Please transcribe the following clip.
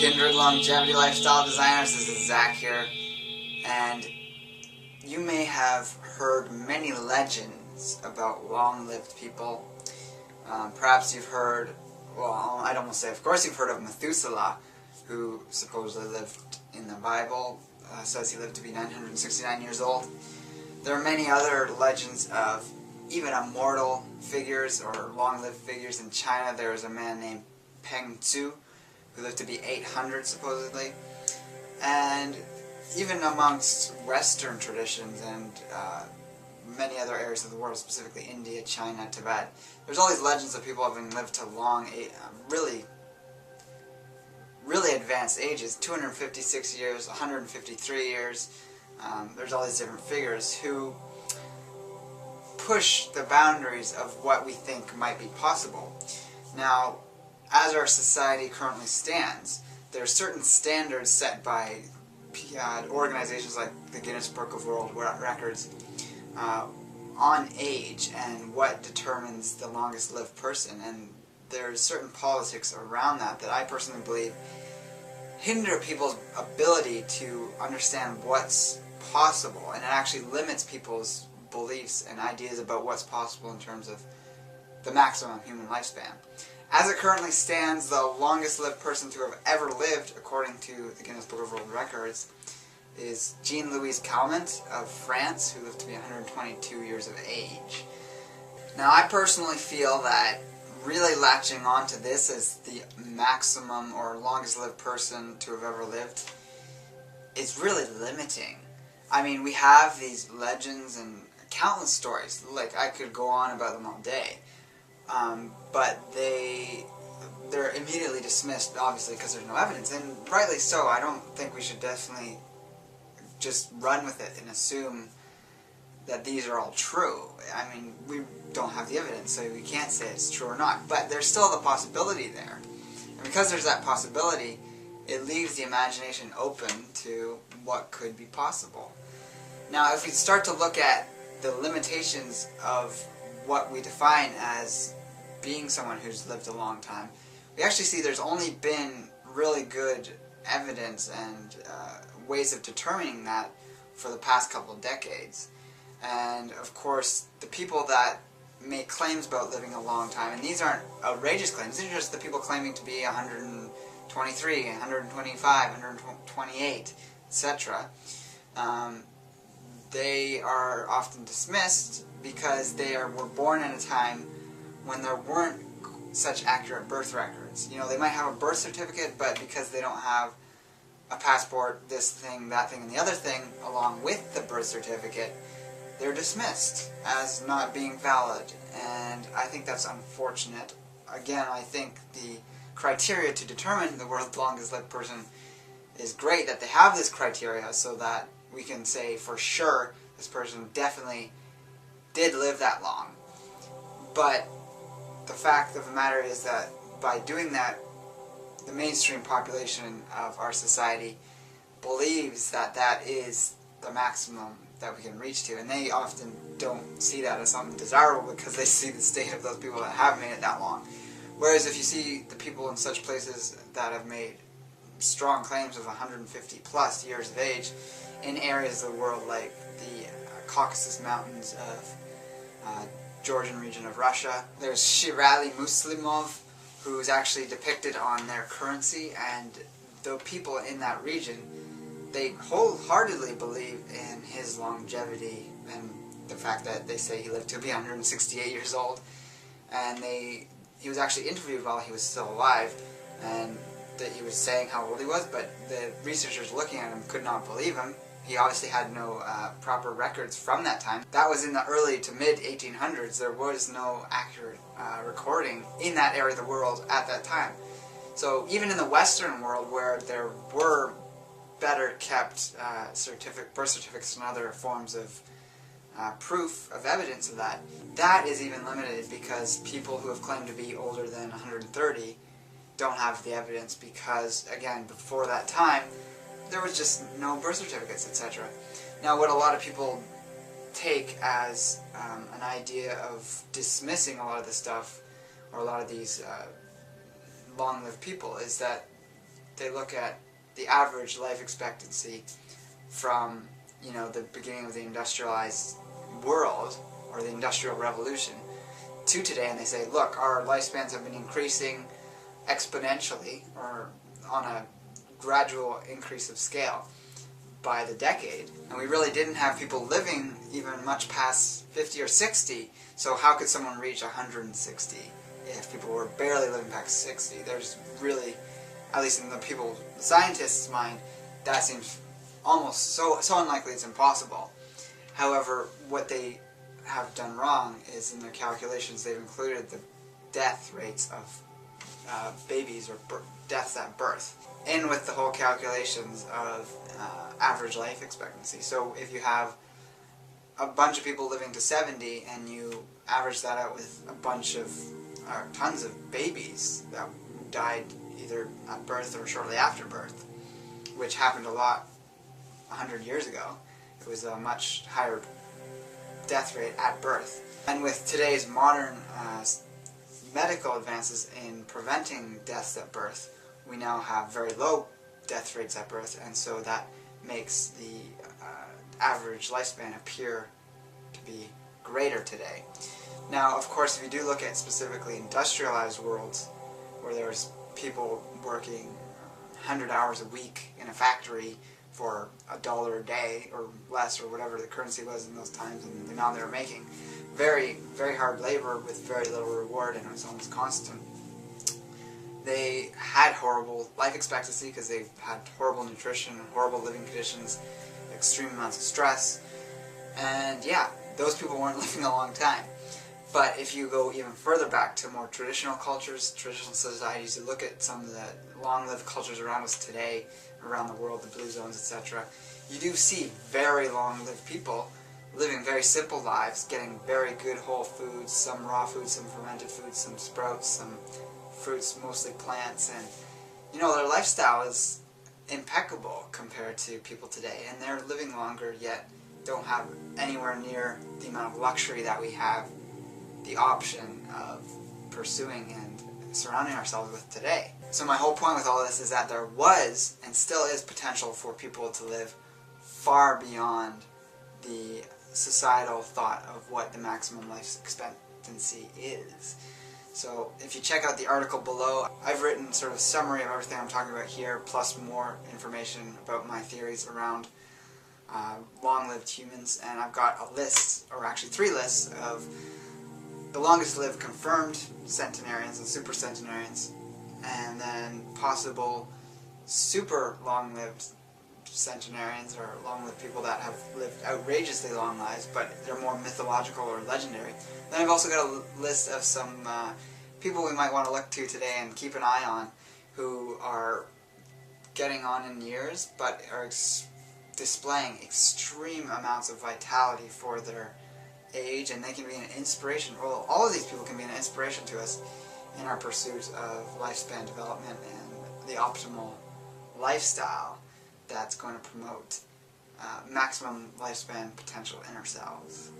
Kindred Longevity Lifestyle Designers. This is Zach here, and you may have heard many legends about long-lived people. Perhaps you've heard, well, I'd almost say, of course you've heard of Methuselah, who supposedly lived in the Bible, says he lived to be 969 years old. There are many other legends of even immortal figures or long-lived figures. In China, there was a man named Peng Tzu, who lived to be 800 supposedly. And even amongst Western traditions and many other areas of the world, specifically India, China, Tibet, there's all these legends of people having lived to long, really advanced ages, 256 years, 153 years. There's all these different figures who push the boundaries of what we think might be possible. Now, as our society currently stands, there are certain standards set by organizations like the Guinness Book of World Records on age and what determines the longest lived person, and there's certain politics around that I personally believe hinder people's ability to understand what's possible, and it actually limits people's beliefs and ideas about what's possible in terms of the maximum human lifespan. As it currently stands, the longest lived person to have ever lived, according to the Guinness Book of World Records, is Jean-Louis Calment of France, who lived to be 122 years of age. Now, I personally feel that really latching on to this as the maximum or longest lived person to have ever lived is really limiting. I mean, we have these legends and countless stories. Like, I could go on about them all day. But they're immediately dismissed, obviously, because there's no evidence, and rightly so. I don't think we should definitely just run with it and assume that these are all true. I mean, we don't have the evidence, so we can't say it's true or not, but there's still the possibility there. And because there's that possibility, it leaves the imagination open to what could be possible. Now, if we start to look at the limitations of what we define as being someone who's lived a long time, we actually see there's only been really good evidence and ways of determining that for the past couple of decades. And of course, the people that make claims about living a long time, and these aren't outrageous claims, these are just the people claiming to be 123, 125, 128, etc. They are often dismissed because they were born in a time when there weren't such accurate birth records. You know, they might have a birth certificate, but because they don't have a passport, this thing, that thing, and the other thing, along with the birth certificate, they're dismissed as not being valid. And I think that's unfortunate. Again, I think the criteria to determine the world's longest lived person is great that they have this criteria so that we can say for sure this person definitely did live that long. But the fact of the matter is that by doing that, the mainstream population of our society believes that that is the maximum that we can reach to, and they often don't see that as something desirable because they see the state of those people that have made it that long. Whereas if you see the people in such places that have made strong claims of 150 plus years of age in areas of the world like the Caucasus Mountains of Georgian region of Russia. There's Shirali Muslimov, who's actually depicted on their currency, and the people in that region, they wholeheartedly believe in his longevity and the fact that they say he lived to be 168 years old. And he was actually interviewed while he was still alive, and that he was saying how old he was, but the researchers looking at him could not believe him. He obviously had no proper records from that time. That was in the early to mid 1800s. There was no accurate recording in that area of the world at that time. So even in the Western world, where there were better kept birth certificates and other forms of proof of evidence of that, that is even limited because people who have claimed to be older than 130 don't have the evidence because, again, before that time, there was just no birth certificates, etc. Now, what a lot of people take as an idea of dismissing a lot of this stuff, or a lot of these long-lived people, is that they look at the average life expectancy from, you know, the beginning of the industrialized world, or the Industrial Revolution, to today, and they say, look, our lifespans have been increasing exponentially, or on a gradual increase of scale by the decade, and we really didn't have people living even much past 50 or 60, so how could someone reach 160 if people were barely living past 60? There's really, at least in the scientists' mind, that seems almost so unlikely it's impossible. However, what they have done wrong is in their calculations they've included the death rates of babies, or deaths at birth, in with the whole calculations of average life expectancy. So if you have a bunch of people living to 70 and you average that out with a bunch of tons of babies that died either at birth or shortly after birth, which happened a lot 100 years ago, it was a much higher death rate at birth. And with today's modern medical advances in preventing deaths at birth, we now have very low death rates at birth, and so that makes the average lifespan appear to be greater today. Now, of course, if you do look at specifically industrialized worlds, where there's people working 100 hours a week in a factory for $1 a day or less, or whatever the currency was in those times and the amount they were making, very, very hard labor with very little reward, and it was almost constant. They had horrible life expectancy because they had horrible nutrition, horrible living conditions, extreme amounts of stress, and yeah, those people weren't living a long time. But if you go even further back to more traditional cultures, traditional societies, you look at some of the long-lived cultures around us today, around the world, the blue zones, etc., you do see very long-lived people living very simple lives, getting very good whole foods, some raw foods, some fermented foods, some sprouts, some fruits, mostly plants, and you know, their lifestyle is impeccable compared to people today, and they're living longer, yet don't have anywhere near the amount of luxury that we have the option of pursuing and surrounding ourselves with today. So my whole point with all this is that there was, and still is, potential for people to live far beyond the societal thought of what the maximum life expectancy is. So if you check out the article below, I've written sort of a summary of everything I'm talking about here, plus more information about my theories around long-lived humans, and I've got a list, or actually 3 lists, of the longest-lived confirmed centenarians and super centenarians, and then possible super long-lived centenarians, or long-lived people that have lived outrageously long lives, but they're more mythological or legendary. Then I've also got a list of some people we might want to look to today and keep an eye on, who are getting on in years, but are displaying extreme amounts of vitality for their age, and they can be an inspiration. Well, all of these people can be an inspiration to us in our pursuit of lifespan development and the optimal lifestyle that's going to promote maximum lifespan potential in ourselves.